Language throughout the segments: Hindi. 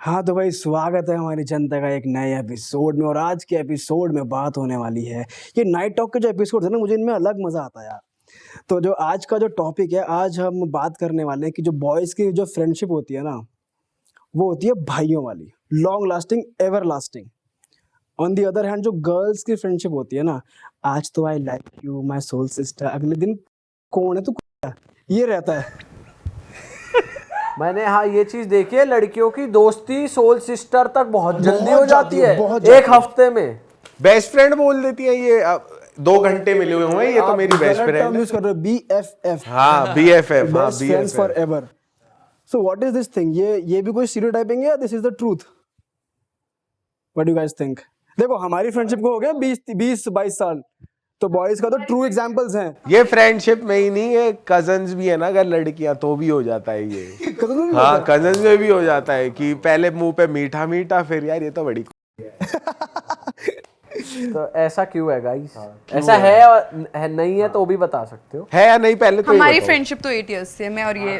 हाँ तो भाई स्वागत है हमारी जनता का एक नए एपिसोड में। और आज के एपिसोड में बात होने वाली है ये नाइट टॉक के जो एपिसोड है ना, मुझे इनमें अलग मजा आता है यार। तो जो आज का जो टॉपिक है, आज हम बात करने वाले हैं कि जो बॉयज की जो फ्रेंडशिप होती है ना, वो होती है भाइयों वाली, long lasting, everlasting. On the other hand जो गर्ल्स की फ्रेंडशिप होती है ना, आज तो I like you my soul sister, अगले दिन कौन है तू, ये रहता है। मैंने हाँ ये चीज देखी है, लड़कियों की दोस्ती सोल सिस्टर तक बहुत जल्दी हो जाती है, एक हफ्ते में बेस्ट फ्रेंड बोल देती है। ये 2 घंटे मिले हुए हैं, ये तो मेरी बेस्ट फ्रेंड यूज कर रहे हो, BFF। हाँ BFF, हाँ best friends for ever. So what is this thing? ये भी कोई स्टीरियोटाइपिंग है या this is the truth? What do you guys think? देखो हमारी फ्रेंडशिप को हो गया 20-22 साल, तो बॉयज का तो ट्रू एग्जांपल्स हैं। ये फ्रेंडशिप में ही नहीं है, कजन्स भी है ना, अगर लड़कियां तो भी हो जाता है ये। हाँ कजन्स में भी हो जाता है कि पहले मुंह पे मीठा मीठा, फिर यार ये तो बड़ी तो ऐसा क्यों है गाइस? ऐसा है और है नहीं है तो भी बता सकते हो, है या नहीं? पहले तो हमारी फ्रेंडशिप तो 8 इयर्स से, मैं और ये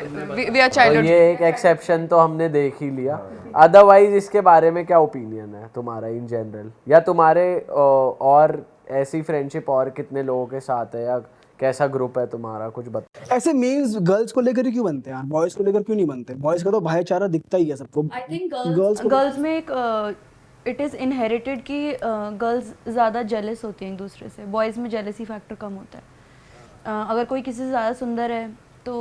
वी आर चाइल्डहुड। ये एक एक्सेप्शन तो हमने देख ही लिया। अदरवाइज इसके बारे में क्या ओपिनियन है तुम्हारा इन जनरल, या तुम्हारे और ऐसी फ्रेंडशिप और कितने लोगों के साथ है, या कैसा ग्रुप है तुम्हारा, कुछ बता। ऐसे मीम्स गर्ल्स को लेकर ही क्यों बनते हैं यार, बॉयज को लेकर क्यों नहीं बनते? बॉयज का तो भाईचारा दिखता ही है सबको। आई थिंक गर्ल्स में एक इट इज़ इनहेरिटेड कि गर्ल्स ज़्यादा जेलस होती हैं एक दूसरे से, बॉयज़ में जेलसी फैक्टर कम होता है। अगर कोई किसी से ज़्यादा सुंदर है तो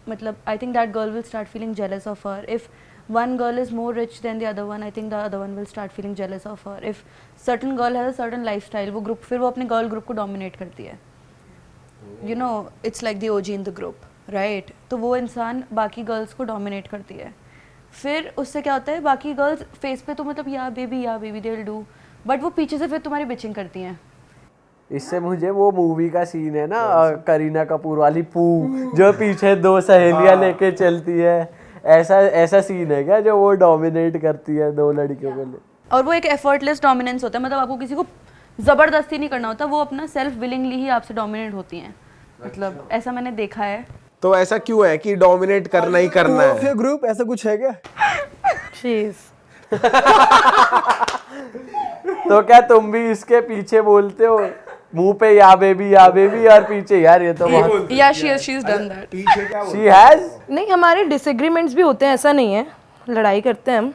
मतलब I think that girl will start feeling jealous of her. If one girl is more rich than the other one, I think the other one will start feeling jealous of her. If certain girl has a certain lifestyle, वो group फिर वो अपने girl group को dominate करती है। You know, it's like the OG in the group, right? तो वो इंसान बाकी girls को dominate करती है। फिर उससे क्या होता है, बाकी girls face पे तो मतलब या baby they will do, but वो पीछे से फिर तुम्हारी bitching करती हैं। इससे मुझे वो मूवी का सीन है ना, करीना कपूर वाली पू, जो पीछे 2 सहेलियां लेके चलती है, ऐसा सीन है क्या जो वो डोमिनेट करती है 2 लड़कियों को ले? और वो एक एफर्टलेस डोमिनेंस होता है, मतलब आपको किसी को जबरदस्ती नहीं करना होता, वो अपना सेल्फ विलिंगली ही आपसे डोमिनेट होती हैं। मतलब ऐसा मैंने देखा है। तो ऐसा क्यों है कि डोमिनेट करना ही करना है? फिर ग्रुप ऐसा कुछ है क्या? तो क्या तुम भी इसके पीछे बोलते हो, मुंह पे या बेबी और पीछे यार ये तो बहुत या she is done that, she has. नहीं, हमारे डिसएग्रीमेंट्स भी होते हैं, ऐसा नहीं है, लड़ाई करते हैं हम।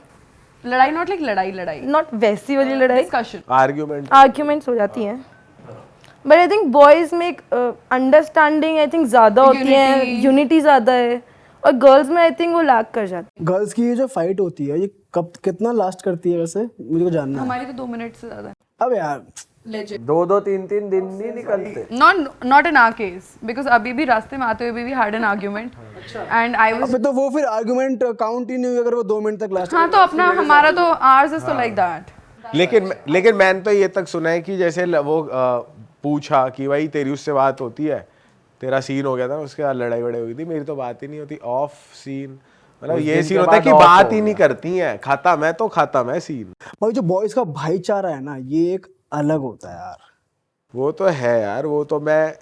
लड़ाई नॉट लाइक लड़ाई नॉट वैसी वाली लड़ाई, डिस्कशन, आर्ग्यूमेंट्स हो जाती हैं। बट आई थिंक बॉयज में एक अंडरस्टैंडिंग आई थिंक ज्यादा होती है, यूनिटी ज्यादा है, और गर्ल्स में आई थिंक वो लैक कर जाती है। गर्ल्स की ये जो फाइट होती है, ये कब कितना लास्ट करती है वैसे, मुझे को जानना है। हमारी तो 2 मिनट से ज्यादा। अब यार 2 3 दिन नहीं निकलते। Not in our case, because अभी भी रास्ते में आते हुए भी had an argument, and I was। तो वो फिर आर्गुमेंट काउंट ही नहीं हुई अगर वो 2 मिनट तक लास्ट। हाँ तो अपना हमारा तो ours is तो like that। लेकिन मैंने तो ये तक सुना है कि जैसे वो पूछा कि भाई तेरी उससे बात होती है, तेरा सीन हो गया था, उसके बाद लड़ाई वड़ाई हुई थी, मेरी तो बात ही नहीं होती, ऑफ सीन। मतलब ये सीन होता है कि बात ही नहीं करती हैं, खत्म है सीन। भाई जो बॉयज का भाईचारा है ना, ये एक अलग होता है यार। वो तो है यार, वो तो मैं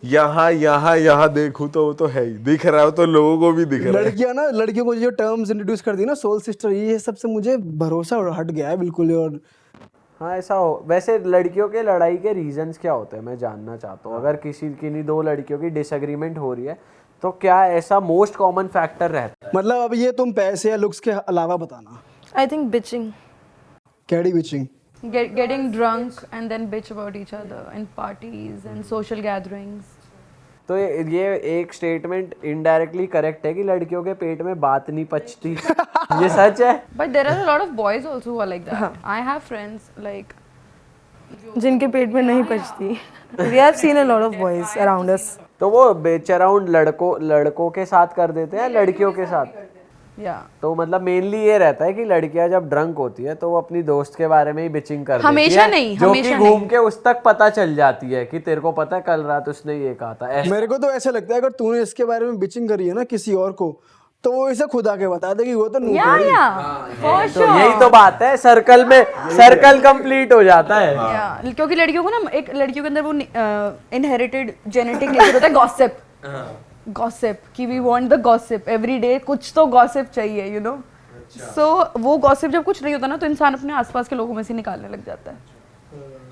यहाँ देखूं तो वो तो है ही, दिख रहा हो तो लोगों को भी दिख रहा है। लड़कियों को जो टर्म्स इंट्रोड्यूस कर दी ना, सोल सिस्टर, ये सबसे मुझे भरोसा हट गया है बिल्कुल। और हाँ ऐसा हो। वैसे लड़कियों के लड़ाई के रीजंस क्या होते हैं, मैं जानना चाहता हूँ। अगर किन्हीं 2 लड़कियों की डिसएग्रीमेंट हो रही है तो क्या ऐसा मोस्ट कॉमन फैक्टर रहता है? मतलब अब ये तुम पैसे या लुक्स के अलावा बताना। I think bitching. Catty bitching? Getting drunk and then bitch about each other in parties and social gatherings. तो ये एक स्टेटमेंट इनडायरेक्टली करेक्ट है कि लड़कियों के पेट में बात नहीं पचती। ये सच है। But there are a lot of boys also who are like that. I have friends like जिनके पेट में नहीं पचती। We have seen a lot of boys around us. तो वो बेच अराउंड लड़कों के साथ कर देते हैं, लड़कियों के साथ। तो मतलब मेनली ये रहता है कि लड़कियां जब ड्रंक होती है तो वो अपनी दोस्त के बारे में ही बिचिंग कर देती है, जो कि घूम के उस तक पता चल जाती है कि तेरे को पता है कल रात उसने ये कहा था। मेरे को तो ऐसा लगता है अगर तूने इसके बारे में बिचिंग करी है ना किसी और को, तो वो इसे खुद आके बता दे कि वो तो नूब है। तो यही तो बात है, सर्कल कंप्लीट हो जाता है। क्योंकि लड़कियों को ना, एक लड़कियों के अंदर वो इनहेरिटेड जेनेटिक नेचर होता है गॉसिप कि we want the gossip every day, कुछ तो गॉसिप चाहिए, यू नो। सो वो गॉसिप जब कुछ नहीं होता ना तो इंसान अपने आसपास के लोगों में से निकालने लग जाता है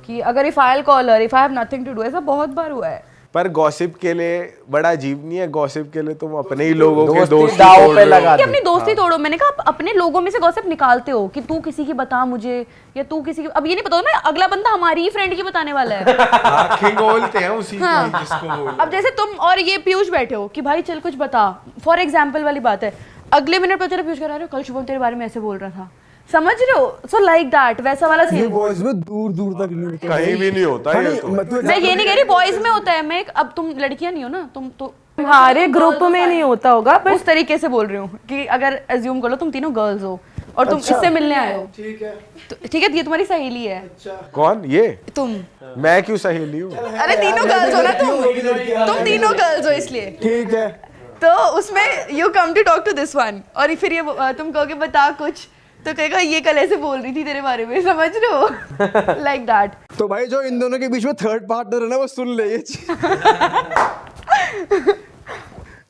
कि अगर if I will call her, if I have nothing to do, ऐसा बहुत बार हुआ है। पर गॉसिप के लिए बड़ा अजीब नहीं है? गॉसिप के लिए तुम अपने ही लोगों के दोस्ती दाव तोड़ पे रहे हो। लगा कि अपनी दोस्ती तोड़ो। मैंने कहा आप अपने लोगों में से गॉसिप निकालते हो कि तू किसी की बता मुझे, या तू किसी की, अब ये नहीं पता ना अगला बंदा हमारी ही फ्रेंड की बताने वाला है। आँखें खोलते हैं उसी हाँ। की जिसको बोल। अब जैसे तुम और ये पीयूष बैठे हो कि भाई चल कुछ बता, फॉर एग्जाम्पल वाली बात है, अगले मिनट पर चलो पीयूष कह रहा है कल शुभम तेरे बारे में ऐसे बोल रहा था, समझ रहे हो? सो लाइक दैट, वैसा वाला ये सीन। बॉयज में दूर दूर तक नहीं होता। कहीं भी नहीं होता ये तो। मैं ये नहीं कह रही बॉयज में होता है, मैं अब तुम लड़कियां नहीं हो ना, तुम तो हमारे ग्रुप में नहीं होता होगा, पर उस तरीके से बोल रही हूँ कि अगर एज्यूम कर लो तुम तीनों गर्ल्स हो और तुम इससे मिलने आए हो, ठीक है। ठीक है, ये तुम्हारी सहेली है, कौन ये? तुम, मैं क्यों सहेली हूँ? अरे तीनों गर्ल्स हो ना, तुम तीनों गर्ल्स हो इसलिए, ठीक है। तो उसमें you come to talk to this one और फिर ये तुम कहोगे बता कुछ, तो कहेगा ये कल ऐसे बोल रही थी तेरे बारे में, समझ रहे हो? Like that. तो भाई जो इन दोनों के बीच में थर्ड पार्टनर है ना वो सुन ले ये चीज।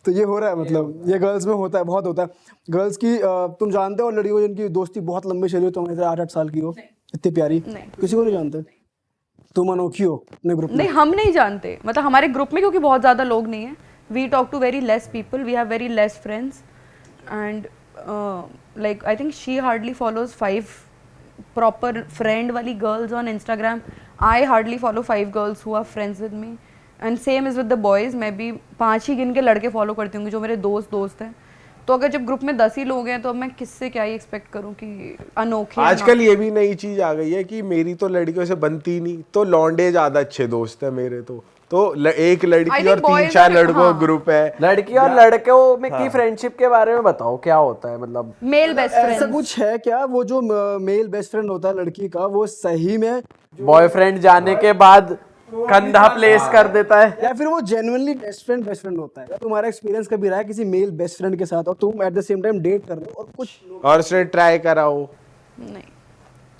तो ये हो रहा है, मतलब ये गर्ल्स में होता है, बहुत होता है। गर्ल्स की तुम जानते हो लड़कियों जिनकी दोस्ती बहुत लंबे चली हो, तुम्हारी तरह 8-8 साल की हो, इतनी प्यारी, नहीं। किसी को नहीं जानते? तुम अनोखी हो अपने ग्रुप में। नहीं, हम नहीं जानते, मतलब हमारे ग्रुप में क्योंकि बहुत ज़्यादा लोग नहीं है, we talk to very less people, we have very less friends and like I think she hardly follows 5 proper friend वाली girls on Instagram. I hardly follow 5 girls who are friends with me. And same is with the boys. मैं भी 5 ही गिन के लड़के फॉलो करती हूँ जो मेरे दोस्त हैं। तो अगर जब ग्रुप में 10 ही लोग हैं तो अब मैं किससे क्या ही एक्सपेक्ट करूँ कि अनोखे। आजकल ये भी नई चीज आ गई है कि मेरी तो लड़कियों से बनती नहीं, तो लौंडे ज्यादा अच्छे दोस्त है मेरे। तो एक लड़की और 3-4 लड़कों का ग्रुप है। लड़की और लड़कों में की फ्रेंडशिप के बारे में बताओ, क्या होता है? मतलब मेल बेस्ट ऐसा फ्रेंड कुछ है क्या? वो जो मेल बेस्ट फ्रेंड होता है लड़की का, वो सही में बॉयफ्रेंड जाने के बाद कंधा प्लेस कर देता है, या फिर वो जेन्युइनली बेस्ट फ्रेंड होता है? तुम्हारा एक्सपीरियंस कभी रहा है किसी मेल बेस्ट फ्रेंड के साथ और तुम at the same time date कर रहे हो और कुछ और उसने ट्राई करा हो? नहीं,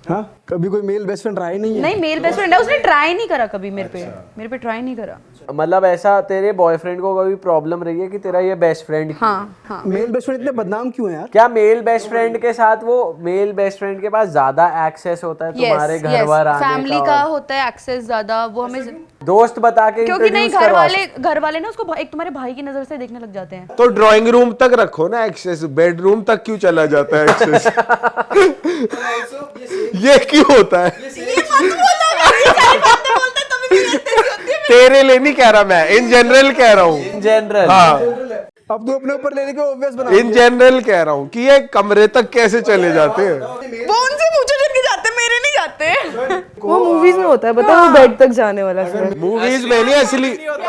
हाँ, कभी कोई मेल बेस्ट फ्रेंड रहा ही नहीं है? नहीं मेल बेस्ट फ्रेंड है, उसने ट्राई नहीं करा कभी मेरे पे ट्राई नहीं करा। मतलब ऐसा तेरे बॉयफ्रेंड को कभी प्रॉब्लम रही है कि तेरा ये बेस्ट फ्रेंड? हाँ। मेल बेस्ट फ्रेंड इतने बदनाम क्यों है यार? क्या मेल बेस्ट फ्रेंड के साथ वो मेल बेस्ट फ्रेंड के पास ज्यादा एक्सेस होता है तुम्हारे घर वर आने फैमिली का होता है एक्सेस ज्यादा, वो हमें दोस्त बता के क्योंकि नहीं introduce घर वाले ना उसको एक तुम्हारे भाई की नजर से देखने लग जाते हैं। तो ड्राइंग रूम तक रखो ना एक्सेस, बेडरूम तक क्यों चला जाता है एक्सेस? ये क्यों होता है? तेरे लिए नहीं कह रहा मैं, इन जनरल कह रहा हूँ। इन जनरल हाँ, अब तू अपने ऊपर लेने के ऑब्वियस बना। इन जनरल कह रहा हूँ कि ये कमरे तक कैसे चले जाते हैं। वो उनसे पूछो जिनके जाते, मेरे नहीं जाते। वो मूवीज में होता है, बता वो बेड तक जाने वाला फ्रेंड। मूवीज में नहीं,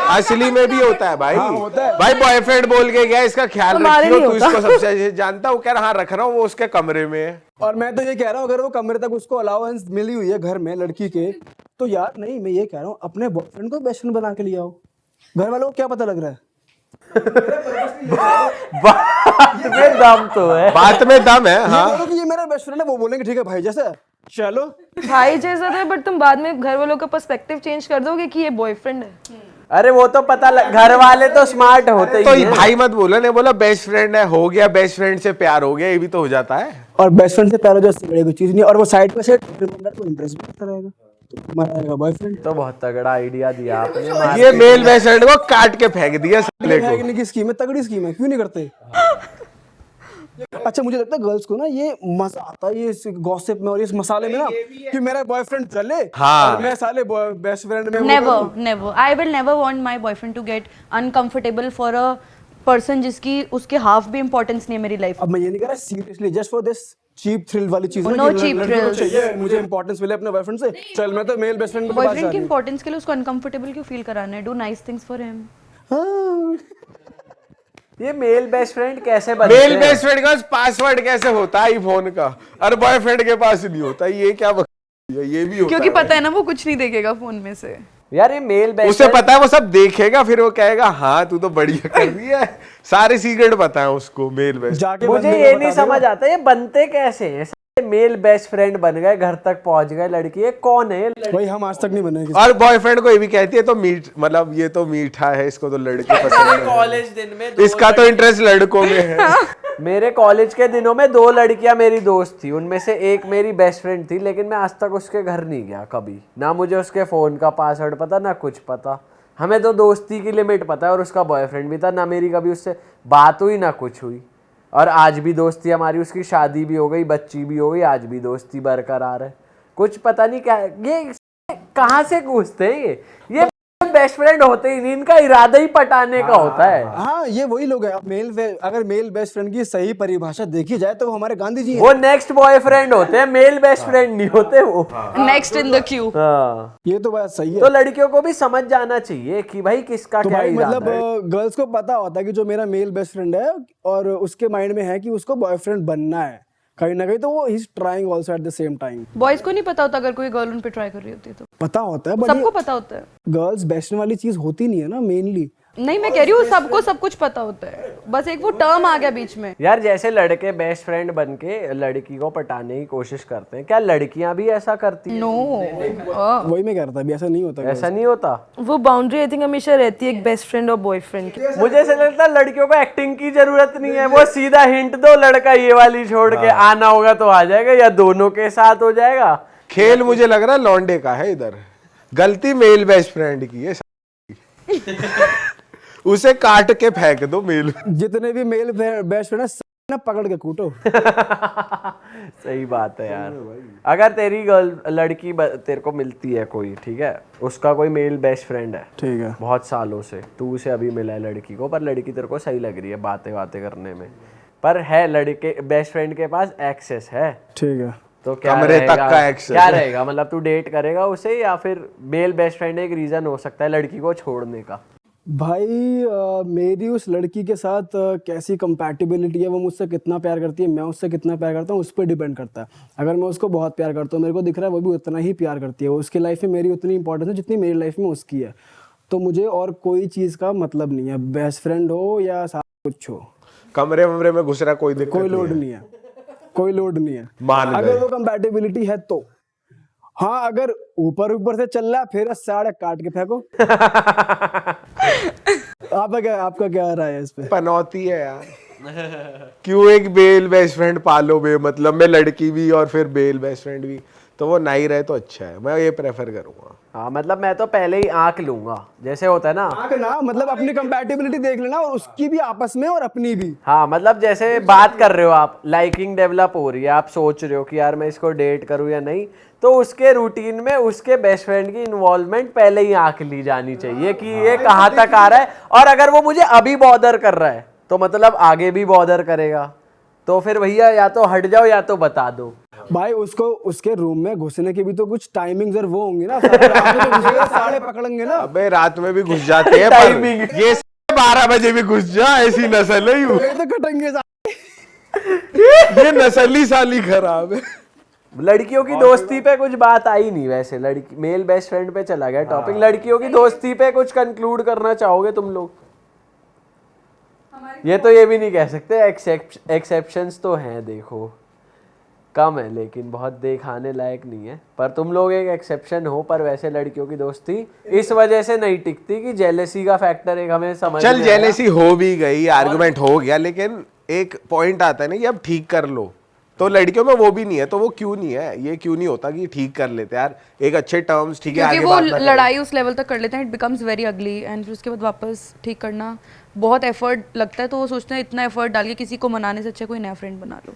असली में भी होता है भाई। भाई बॉयफ्रेंड बोल के गया इसका ख्याल हमारे रखियो, नहीं तू इसको सबसे अच्छे से जानता हूँ। कह रहा हाँ रख रहा हूँ, वो उसके कमरे में है। और मैं तो ये कह रहा हूँ अगर वो कमरे तक उसको अलाउंस मिली हुई है घर में लड़की के, तो यार नहीं, मैं ये कह रहा हूँ अपने बॉयफ्रेंड को बेस्ट फ्रेंड बना के ले आओ। घर वालों को क्या पता लग रहा है? बात में दम तो है, बात में दम है। ये हाँ, बोलो कि ये मेरा बेस्ट फ्रेंड है, वो बोलेंगे ठीक है भाई जैसा चलो। भाई जैसा था, बट तुम बाद में घर वालों का पर्सपेक्टिव चेंज कर दोगे कि ये बॉयफ्रेंड है। अरे वो तो पता घर वाले तो स्मार्ट होते तो ही हैं। भाई मत बोलो, ने बोला बेस्ट फ्रेंड है, हो गया बेस्ट फ्रेंड से प्यार हो गया, ये भी तो हो जाता है। और बेस्ट फ्रेंड से प्यार हो जाए उससे बड़ी कोई चीज नहीं। और वो साइड पे से को इंप्रेस भी करता रहेगा, तो तुम्हारा रहेगा बॉयफ्रेंड। तो बहुत तगड़ा आइडिया दिया आपने। ये मेल बेस्ट फ्रेंड को काट के फेंक दिया साले को। फेंकने की स्कीम है, तगड़ी स्कीम है, क्यों नहीं करते? अच्छा मुझे लगता है गर्ल्स को ना ये मजा आता है ये गॉसिप में और इस मसाले में ना कि मेरा बॉयफ्रेंड चले हाँ। और मैं साले बेस्ट फ्रेंड में never I will never want my boyfriend to get uncomfortable for a person जिसकी उसके हाफ भी इंपॉर्टेंस नहीं है मेरी लाइफ। अब मैं ये नहीं कह रहा seriously, just for this cheap thrill वाली चीज। No cheap thrills. चाहिए मुझे इंपॉर्टेंस मिले अपने बॉयफ्रेंड से, चल मैं तो मेल बेस्ट फ्रेंड के पास जा बॉयफ्रेंड की रही हूँ। इंपॉर्टेंस के लिए उसको अनकंफर्टेबल क्यों फील कराना है? Do nice things for him. हाँ। ये मेल बेस्ट फ्रेंड कैसे बनते मेल हैं? बेस्ट फ्रेंड का पासवर्ड कैसे होता है आईफोन का, और बॉयफ्रेंड के पास नहीं होता? ये क्या ये भी होता क्योंकि है पता है ना वो कुछ नहीं देखेगा फोन में से। यार ये मेल बेस्ट उसे पता है वो सब देखेगा, फिर वो कहेगा हाँ तू तो बढ़िया कर रही है, सारे सीक्रेट पता है उसको मेल बेस्ट। जाके मुझे बंदे को ये बता नहीं देगा। समझ आता ये बनते कैसे हैं? मेल बेस्ट फ्रेंड बन गए, घर तक पहुंच गए लड़की, ये कौन है? भाई हम आज तक नहीं बने किसी- और बॉयफ्रेंड को ये भी कहती है तो मतलब ये तो मीठा है, इसको तो लड़के पसंद है। कॉलेज दिन में इसका तो इंटरेस्ट लड़कों में है। मेरे कॉलेज के दिनों में 2 लड़कियां मेरी दोस्त थी, उनमें से एक मेरी बेस्ट फ्रेंड थी, लेकिन मैं आज तक उसके घर नहीं गया कभी, ना मुझे उसके फ़ोन का पासवर्ड पता ना कुछ पता। हमें तो दोस्ती की लिमिट पता है, और उसका बॉयफ्रेंड भी था, ना मेरी कभी उससे बात हुई ना कुछ हुई, और आज भी दोस्ती हमारी, उसकी शादी भी हो गई, बच्ची भी हो गई, आज भी दोस्ती बरकरार है। कुछ पता नहीं क्या ये कहाँ से घुसते हैं ये बेस्ट फ्रेंड होते ही नहीं, इनका इरादा ही पटाने का होता है। हाँ ये वही लोग हैं। अब अगर मेल बेस्ट फ्रेंड की सही परिभाषा देखी जाए तो वो हमारे गांधी जी हैं। वो नेक्स्ट बॉयफ्रेंड होते हैं, मेल बेस्ट फ्रेंड नहीं होते वो। Next in the Q. हाँ, ये तो बात सही है। तो लड़कियों को भी समझ जाना चाहिए कि भाई किसका तो क्या भाई इरादा मतलब है। गर्ल्स को पता होता है कि जो मेरा मेल बेस्ट फ्रेंड है और उसके माइंड में है कि उसको बॉयफ्रेंड बनना है कहीं ना कहीं, तो वो he is trying also at the same time. Boys को नहीं पता होता अगर कोई गर्ल उन पे ट्राई कर रही होती है तो पता होता है, बट सबको पता होता है। गर्ल्स बेस्ट वाली चीज होती नहीं है ना मेनली। नहीं मैं कह रही हूँ सबको सब कुछ पता होता है, बस एक वो टर्म आ गया बीच में। यार जैसे लड़के बेस्ट फ्रेंड बन के लड़की को पटाने की कोशिश करते हैं, क्या लड़कियां भी ऐसा करती हैं? नो वही मैं कह रहा था, अभी ऐसा नहीं होता। ऐसा नहीं होता। वो बाउंड्री आई थिंक हमेशा रहती है एक बेस्ट फ्रेंड और बॉयफ्रेंड की। मुझे ऐसा लगता है लड़कियों को एक्टिंग की जरूरत नहीं है, वो सीधा हिंट दो, लड़का ये वाली छोड़ के आना होगा तो आ जाएगा, या दोनों के साथ हो जाएगा। खेल मुझे लग रहा है लौंडे का है इधर, गलती मेल बेस्ट फ्रेंड की है। उसे काट के फेंक दो मेल। जितने भी मेल बेस्ट फ्रेंड है ना पकड़ के कूटो। सही बात है यार। अगर तेरी लड़की तेरे को मिलती है कोई, ठीक है, उसका कोई मेल बेस्ट फ्रेंड है, ठीक है, बहुत सालों से, तू उसे अभी मिला है लड़की को, पर लड़की तेरे को सही लग रही है बातें करने में, पर है लड़के बेस्ट फ्रेंड के पास एक्सेस है, ठीक है, तो क्या कमरे तक रहेगा? का एक्सेस क्या है। रहेगा? मतलब तू डेट करेगा उसे, या फिर मेल बेस्ट फ्रेंड एक रीजन हो सकता है लड़की को छोड़ने का? भाई मेरी उस लड़की के साथ कैसी कंपैटिबिलिटी है, वो मुझसे कितना प्यार करती है, मैं उससे कितना प्यार करता हूँ, उस पर डिपेंड करता है। अगर मैं उसको बहुत प्यार करता हूँ, मेरे को दिख रहा है वो भी उतना ही प्यार करती है, उसकी लाइफ में मेरी उतनी इंपॉर्टेंस है जितनी मेरी लाइफ में उसकी है, तो मुझे और कोई चीज़ का मतलब नहीं है, बेस्ट फ्रेंड हो या कुछ हो। कमरे वमरे में घुस रहा कोई दिक्कत कोई लोड नहीं है, कोई लोड नहीं है। मान अगर गए। वो कंपैटिबिलिटी है तो हाँ, अगर ऊपर से चल रहा है फिर साढ़े काट के फेंको। आपका क्या राय है इस पे? पनौती है यार। क्यों एक बेल बेस्ट फ्रेंड पालो बे, मतलब में लड़की भी और फिर बेल बेस्ट फ्रेंड भी, तो वो नहीं रहे तो अच्छा है, मैं ये प्रेफर करूंगा। हाँ मतलब मैं तो पहले ही आंख लूंगा, जैसे होता है ना। आंख ना मतलब अपनी कंपैटिबिलिटी देख लेना, और उसकी भी आपस में और अपनी भी। हाँ मतलब जैसे बात कर रहे हो आप, लाइकिंग डेवलप हो रही है, आप सोच रहे हो कि यार मैं इसको डेट करूँ या नहीं, तो उसके रूटीन में उसके बेस्ट फ्रेंड की इन्वॉल्वमेंट पहले ही आंख ली जानी चाहिए कि ये कहाँ तक आ रहा है, और अगर वो मुझे अभी बॉदर कर रहा है तो मतलब आगे भी बॉदर करेगा, तो फिर भैया या तो हट जाओ या तो बता दो। भाई उसको उसके रूम में घुसने की भी तो कुछ टाइमिंग्स और वो होंगी ना, रात में तो घुसेगा, साढ़े पकड़ेंगे ना। अबे रात में भी घुस जाते हैं, टाइमिंग ये 12 बजे भी घुस जा, ऐसी नस्ल है ये तो कटेंगे ये नस्ली साली खराब है। लड़कियों की दोस्ती पे कुछ बात आई नहीं वैसे, लड़की मेल बेस्ट फ्रेंड पे चला गया टॉपिक, लड़कियों की दोस्ती पे कुछ कंक्लूड करना चाहोगे तुम लोग? ये तो ये भी नहीं कह सकते, एक्सेप्शंस तो हैं, देखो कम है लेकिन बहुत दिखाने लायक नहीं है, पर तुम लोग एक एक्सेप्शन हो। पर वैसे लड़कियों की दोस्ती इस वजह से नहीं टिकती कि जेलेसी का फैक्टर एक हमें समझ चल में आया। जेलेसी हो भी गई, आर्गुमेंट हो गया, लेकिन एक पॉइंट आता है ना कि अब ठीक कर लो, तो लड़कियों में वो भी नहीं है, तो वो क्यों नहीं है, ये क्यों नहीं होता कि ठीक कर लेते यार एक अच्छे टर्म्स, ठीक है, क्योंकि आगे वो बात ना करें। लड़ाई उस लेवल तक कर लेते हैं, it becomes very ugly, and फिर उसके बाद वापस ठीक करना बहुत एफर्ट लगता है, तो वो सोचते हैं इतना एफर्ट डाल के किसी को मनाने से अच्छा कोई नया फ्रेंड बना लो।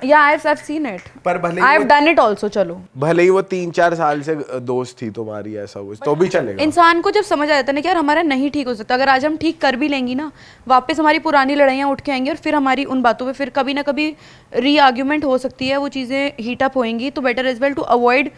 या आई हैव सीन इट, पर भले I have done it also. चलो भले ही वो 3-4 साल से दोस्त थी तुम्हारी, ऐसा कुछ तो भी चलेगा। इंसान को जब समझ आ जाता है ना कि यार हमारा नहीं ठीक हो सकता, अगर आज हम ठीक कर भी लेंगी ना, वापस हमारी पुरानी लड़ाइयाँ उठ के आएंगी, और फिर हमारी उन बातों पे फिर कभी ना कभी री आर्ग्यूमेंट हो सकती है, वो चीज़ें हीट अप होएंगी, तो better as well to avoid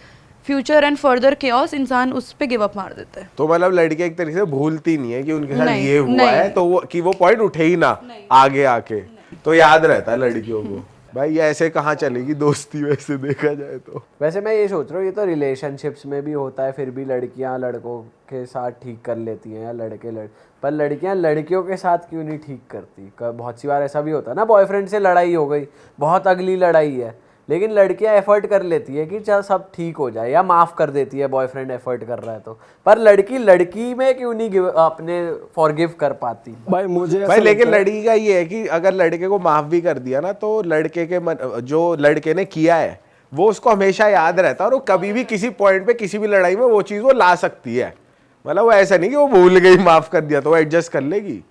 future and further chaos, इंसान उस पे गिव अप मार देता है। तो मतलब लड़की एक तरीके से भूलती नहीं है कि उनके साथ नहीं, ये हुआ नहीं। है, तो वो कि वो पॉइंट उठे ही ना आगे आके, तो याद रहता है लड़कियों को। भाई ये ऐसे कहाँ चलेगी दोस्ती वैसे देखा जाए तो। वैसे मैं ये सोच रहा हूँ, ये तो रिलेशनशिप्स में भी होता है, फिर भी लड़कियां लड़कों के साथ ठीक कर लेती हैं, या लड़के पर लड़कियां लड़कियों के साथ क्यों नहीं ठीक करती? बहुत सी बार ऐसा भी होता है ना, बॉयफ्रेंड से लड़ाई हो गई, बहुत अगली लड़ाई है, लेकिन लड़कियां एफर्ट कर लेती है कि चल सब ठीक हो जाए, या माफ कर देती है बॉयफ्रेंड एफर्ट कर रहा है तो। पर लड़की में क्यों नहीं अपने फॉरगिव कर पाती? भाई मुझे भाई लेकिन लड़की का ये है कि अगर लड़के को माफ भी कर दिया ना तो लड़के के जो लड़के ने किया है वो उसको हमेशा याद रहता है, और वो कभी भी किसी पॉइंट पे किसी भी लड़ाई में वो चीज वो ला सकती है। मतलब वो ऐसा नहीं कि वो भूल गई माफ कर दिया तो वो एडजस्ट कर लेगी,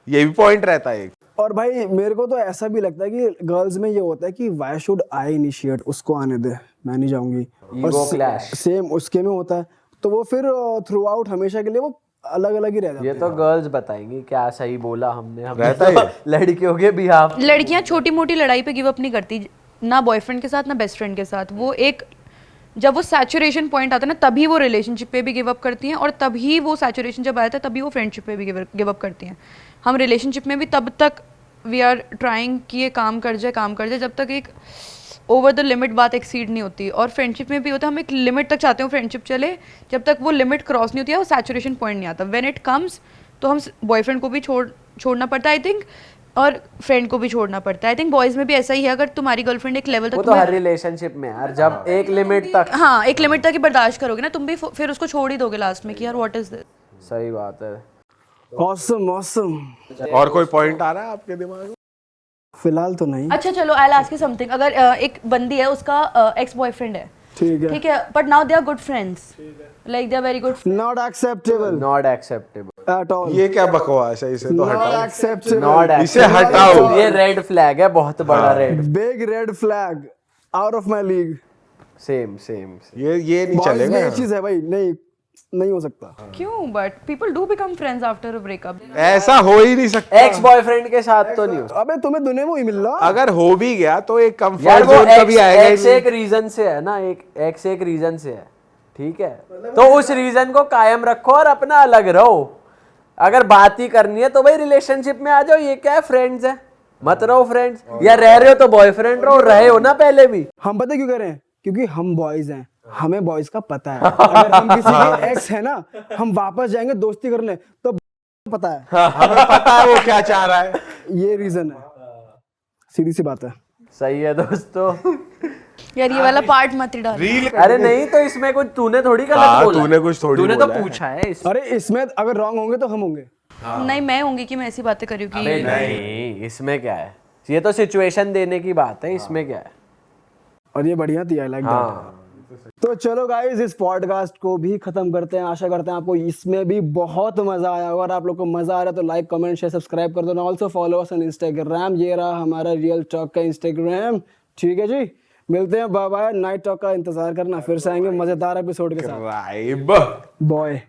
ये भी पॉइंट रहता है एक। और भाई मेरे को तो ऐसा भी लगता है कि गर्ल्स में ये होता है कि वाई शुड आई इनिशिएट, उसको आने दे, मैं नहीं जाऊंगी। ईगो क्लैश सेम उसके में होता है, तो वो फिर थ्रू आउट हमेशा के लिए वो अलग अलग ही रह जाते ये हैं। तो गर्ल्स बताएंगी क्या सही बोला हमने रहता तो है। लड़कियों के बिहाफ। लड़कियां छोटी मोटी लड़ाई पे गिव अप नहीं करती, ना बॉयफ्रेंड के साथ ना बेस्ट फ्रेंड के साथ। वो एक जब वो सैचुरेशन पॉइंट आता है ना तभी वो रिलेशनशिप पे भी गिव अप करती हैं, और तभी वो सैचुरेशन जब आया था तभी वो फ्रेंडशिप पे भी गिव अप करती हैं। हम रिलेशनशिप में भी तब तक वी आर ट्राइंग कि ये काम कर जाए जब तक एक ओवर द लिमिट बात एक्सीड नहीं होती। और फ्रेंडशिप में भी होता है, हम एक लिमिट तक चाहते हो फ्रेंडशिप चले, जब तक वो लिमिट क्रॉस नहीं होती है वो सैचुरेशन पॉइंट नहीं आता। व्हेन इट कम्स तो हम बॉयफ्रेंड को भी छोड़ना पड़ता है आई थिंक, और फ्रेंड को भी छोड़ना पड़ता है। आई थिंक बॉयज में भी ऐसा ही है, अगर तुम्हारी गर्लफ्रेंड एक लेवल वो तक तो हर रिलेशनशिप में यार, जब एक लिमिट तक। हाँ एक लिमिट तक ही बर्दाश्त करोगे ना तुम भी, फिर उसको छोड़ ही दोगे लास्ट में कि यार व्हाट इज दिस। सही बात है। Awesome awesome. और कोई पॉइंट आ रहा है आपके दिमाग में? फिलहाल तो नहीं। अच्छा चलो I will ask you something. अगर एक बंदी है, उसका एक्स बॉयफ्रेंड है, ठीक है, but now they are good friends, like they are very good. Not acceptable not acceptable at all, ये क्या बकवास है, इसे तो नॉट हटाओ। एक्सेप्टेबल, नॉट इसे हटाओ। ये रेड फ्लैग है, बहुत बड़ा red. Big red flag, out of my league. Same ये नहीं बॉयज में चलेगा। ये चीज है भाई, नहीं हो सकता। क्यों? But people do become friends after a breakup. ऐसा हो ही नहीं सकता। एक्स बॉयफ्रेंड के साथ तो नहीं हो सकता। अबे तुम्हें दुनिया में ही मिल रहा। अगर हो भी गया तो एक यार कंफर्ट वो जोन कभी आएगा ही एक्स नहीं। एक रीजन से है ना, एक रीजन से है, ठीक है, तो उस रीजन को कायम रखो और अपना अलग रहो। अगर बात ही करनी है तो भाई रिलेशनशिप में आ जाओ, ये क्या है, फ्रेंड्स है, मत रहो फ्रेंड्स, या रह रहे हो तो बॉयफ्रेंड रहो, रहे हो ना पहले भी। हम पता क्यों करें? क्योंकि हम बॉयज हैं, हमें बॉयज का पता है। अगर हम किसी के एक्स है ना, हम वापस जाएंगे दोस्ती करने तो पता है, हमें पता है वो क्या चाह रहा है। ये रीजन है, सीधी सी बात है। सही है दोस्तों। यार ये वाला पार्ट मत ही डाल। अरे नहीं तो इसमें कुछ तूने थोड़ी गलत हाँ, बोला, तूने कुछ थोड़ी तूने तो बोला है। पूछा है अरे इसमें अगर रॉन्ग होंगे तो हम होंगे। नहीं मैं होंगी कि मैं ऐसी बातें करूँ कि अबे नहीं, इसमें क्या है, ये तो सिचुएशन देने की बात है, इसमें क्या है। और ये बढ़िया थी, आई लाइक दैट। तो चलो गाइस इस पॉडकास्ट को भी खत्म करते हैं। आशा करते हैं आपको इसमें भी बहुत मजा आया होगा। अगर आप लोग को मजा आ रहा है तो लाइक कमेंट शेयर सब्सक्राइब कर दो। Also follow us on Instagram, ये रहा हमारा रियल टॉक का इंस्टाग्राम। ठीक है जी, मिलते हैं, बाय बाय। नाइट टॉक का इंतजार करना, फिर से आएंगे मजेदार एपिसोड के साथ। Vibe boy.